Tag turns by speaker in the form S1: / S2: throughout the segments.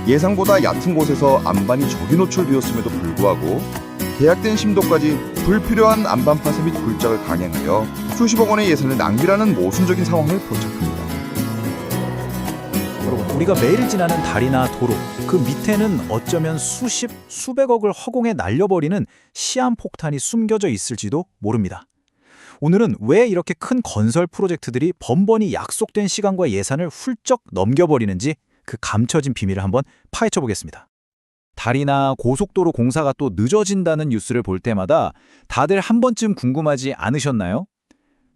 S1: 예상보다 얕은 곳에서 안반이 저기 노출되었음에도 불구하고 계약된 심도까지 불필요한 안반 파쇄 및 굴작을 강행하여 수십억 원의 예산을 낭비라는 모순적인 상황을 포착합니다.
S2: 여러분, 우리가 매일 지나는 다리나 도로, 그 밑에는 어쩌면 수십, 수백억을 허공에 날려버리는 시한폭탄이 숨겨져 있을지도 모릅니다. 오늘은 왜 이렇게 큰 건설 프로젝트들이 번번이 약속된 시간과 예산을 훌쩍 넘겨버리는지 그 감춰진 비밀을 한번 파헤쳐 보겠습니다. 다리나 고속도로 공사가 또 늦어진다는 뉴스를 볼 때마다 다들 한 번쯤 궁금하지 않으셨나요?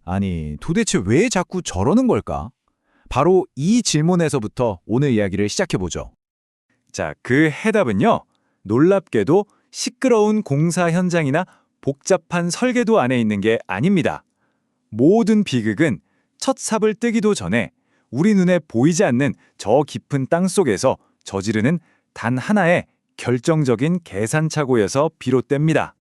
S2: 아니, 도대체 왜 자꾸 저러는 걸까? 바로 이 질문에서부터 오늘 이야기를 시작해보죠. 자, 그 해답은요, 놀랍게도 시끄러운 공사 현장이나 복잡한 설계도 안에 있는 게 아닙니다. 모든 비극은 첫 삽을 뜨기도 전에 우리 눈에 보이지 않는 저 깊은 땅 속에서 저지르는 단 하나의 결정적인 계산착오여서 비롯됩니다.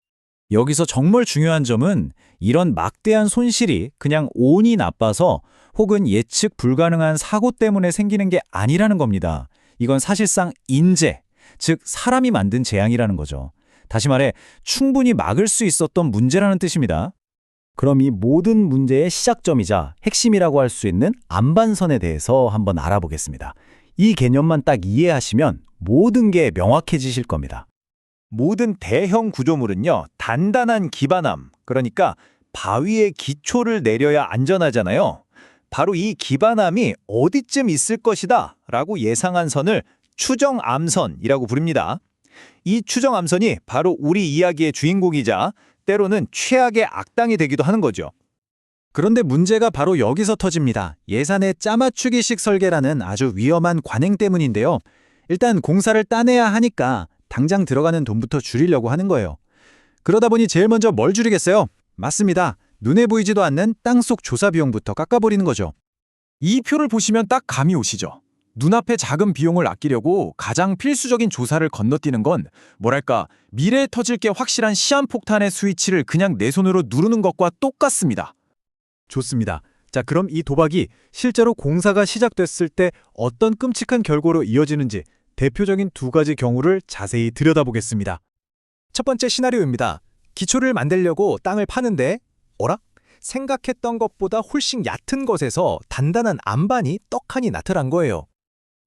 S2: 여기서 정말 중요한 점은 이런 막대한 손실이 그냥 운이 나빠서 혹은 예측 불가능한 사고 때문에 생기는 게 아니라는 겁니다. 이건 사실상 인재, 즉 사람이 만든 재앙이라는 거죠. 다시 말해 충분히 막을 수 있었던 문제라는 뜻입니다. 그럼 이 모든 문제의 시작점이자 핵심이라고 할 수 있는 안반선에 대해서 한번 알아보겠습니다. 이 개념만 딱 이해하시면 모든 게 명확해지실 겁니다. 모든 대형 구조물은요, 단단한 기반함, 그러니까 바위의 기초를 내려야 안전하잖아요. 바로 이 기반함이 어디쯤 있을 것이다 라고 예상한 선을 추정암선이라고 부릅니다. 이 추정암선이 바로 우리 이야기의 주인공이자 때로는 최악의 악당이 되기도 하는 거죠. 그런데 문제가 바로 여기서 터집니다. 예산의 짜맞추기식 설계라는 아주 위험한 관행 때문인데요. 일단 공사를 따내야 하니까 당장 들어가는 돈부터 줄이려고 하는 거예요. 그러다 보니 제일 먼저 뭘 줄이겠어요? 맞습니다. 눈에 보이지도 않는 땅속 조사 비용부터 깎아버리는 거죠. 이 표를 보시면 딱 감이 오시죠? 눈앞의 작은 비용을 아끼려고 가장 필수적인 조사를 건너뛰는 건 뭐랄까, 미래에 터질 게 확실한 시한폭탄의 스위치를 그냥 내 손으로 누르는 것과 똑같습니다. 좋습니다. 자, 그럼 이 도박이 실제로 공사가 시작됐을 때 어떤 끔찍한 결과로 이어지는지 대표적인 두 가지 경우를 자세히 들여다보겠습니다. 첫 번째 시나리오입니다. 기초를 만들려고 땅을 파는데 어라? 생각했던 것보다 훨씬 얕은 것에서 단단한 안반이 떡하니 나타난 거예요.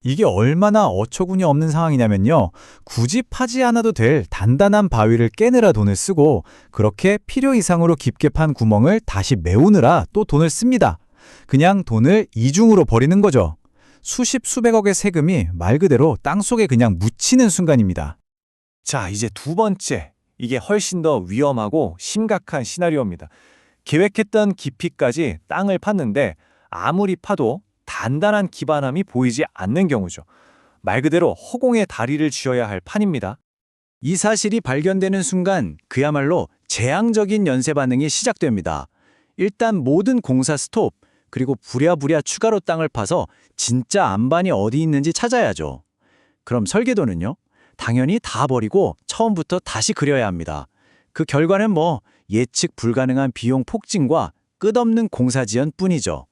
S2: 이게 얼마나 어처구니 없는 상황이냐면요. 굳이 파지 않아도 될 단단한 바위를 깨느라 돈을 쓰고 그렇게 필요 이상으로 깊게 판 구멍을 다시 메우느라 또 돈을 씁니다. 그냥 돈을 이중으로 버리는 거죠. 수십 수백억의 세금이 말 그대로 땅속에 그냥 묻히는 순간입니다. 자, 이제 두 번째. 이게 훨씬 더 위험하고 심각한 시나리오입니다. 계획했던 깊이까지 땅을 팠는데 아무리 파도 단단한 기반함이 보이지 않는 경우죠. 말 그대로 허공에 다리를 쥐어야 할 판입니다. 이 사실이 발견되는 순간 그야말로 재앙적인 연쇄 반응이 시작됩니다. 일단 모든 공사 스톱, 그리고 부랴부랴 추가로 땅을 파서 진짜 안반이 어디 있는지 찾아야죠. 그럼 설계도는요? 당연히 다 버리고 처음부터 다시 그려야 합니다. 그 결과는 뭐 예측 불가능한 비용 폭증과 끝없는 공사 지연 뿐이죠.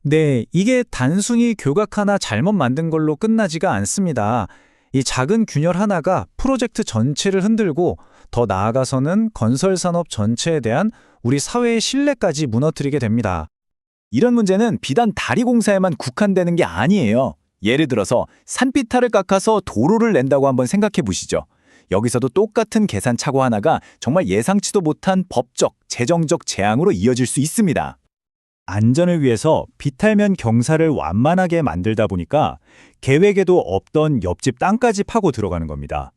S2: 네, 이게 단순히 교각 하나 잘못 만든 걸로 끝나지가 않습니다. 이 작은 균열 하나가 프로젝트 전체를 흔들고 더 나아가서는 건설 산업 전체에 대한 우리 사회의 신뢰까지 무너뜨리게 됩니다. 이런 문제는 비단 다리 공사에만 국한되는 게 아니에요. 예를 들어서 산비탈을 깎아서 도로를 낸다고 한번 생각해 보시죠. 여기서도 똑같은 계산 착오 하나가 정말 예상치도 못한 법적, 재정적 재앙으로 이어질 수 있습니다. 안전을 위해서 비탈면 경사를 완만하게 만들다 보니까 계획에도 없던 옆집 땅까지 파고 들어가는 겁니다.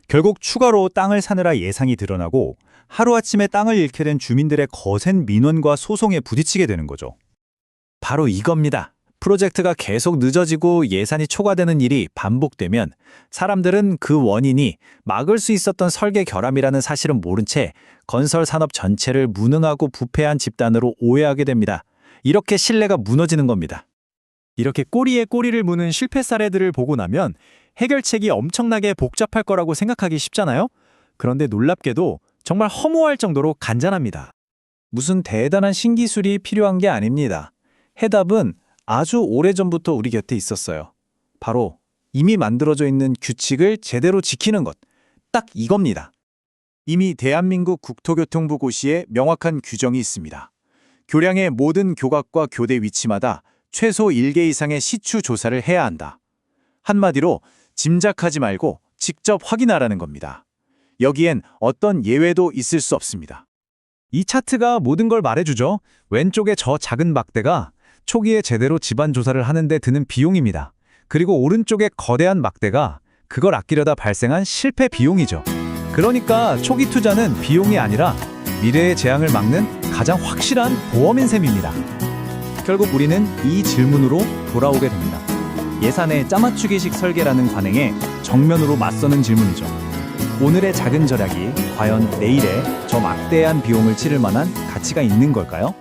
S2: 결국 추가로 땅을 사느라 예산이 드러나고 하루아침에 땅을 잃게 된 주민들의 거센 민원과 소송에 부딪히게 되는 거죠. 바로 이겁니다. 프로젝트가 계속 늦어지고 예산이 초과되는 일이 반복되면 사람들은 그 원인이 막을 수 있었던 설계 결함이라는 사실은 모른 채 건설 산업 전체를 무능하고 부패한 집단으로 오해하게 됩니다. 이렇게 신뢰가 무너지는 겁니다. 이렇게 꼬리에 꼬리를 무는 실패 사례들을 보고 나면 해결책이 엄청나게 복잡할 거라고 생각하기 쉽잖아요? 그런데 놀랍게도 정말 허무할 정도로 간단합니다. 무슨 대단한 신기술이 필요한 게 아닙니다. 해답은 아주 오래전부터 우리 곁에 있었어요. 바로 이미 만들어져 있는 규칙을 제대로 지키는 것. 딱 이겁니다. 이미 대한민국 국토교통부 고시에 명확한 규정이 있습니다. 교량의 모든 교각과 교대 위치마다 최소 1개 이상의 시추 조사를 해야 한다. 한마디로 짐작하지 말고 직접 확인하라는 겁니다. 여기엔 어떤 예외도 있을 수 없습니다. 이 차트가 모든 걸 말해주죠. 왼쪽의 저 작은 막대가 초기에 제대로 집안 조사를 하는데 드는 비용입니다. 그리고 오른쪽의 거대한 막대가 그걸 아끼려다 발생한 실패 비용이죠. 그러니까 초기 투자는 비용이 아니라 미래의 재앙을 막는 가장 확실한 보험인 셈입니다. 결국 우리는 이 질문으로 돌아오게 됩니다. 예산의 짜맞추기식 설계라는 관행에 정면으로 맞서는 질문이죠. 오늘의 작은 절약이 과연 내일의 저 막대한 비용을 치를 만한 가치가 있는 걸까요?